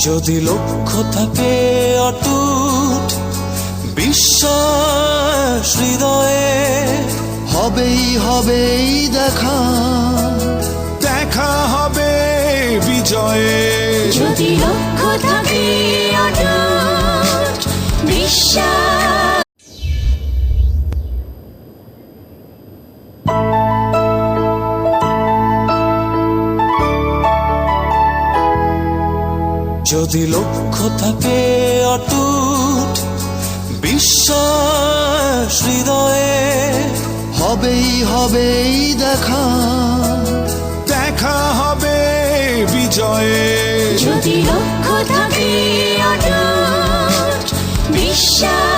যদি লক্ষ্য থাকে অটুট বিশ্বাস হৃদয়ে, হবেই হবেই দেখা, দেখা হবে বিজয়ে। যদি লক্ষ্য থাকে অটুট বিশ্বাস। যদি লক্ষ্য থাকে অটুট বিশ্বাস হৃদয়ে, হবেই হবেই দেখা, দেখা হবে বিজয়ে। যদি লক্ষ্য থাকে অটুট বিশ্বাস।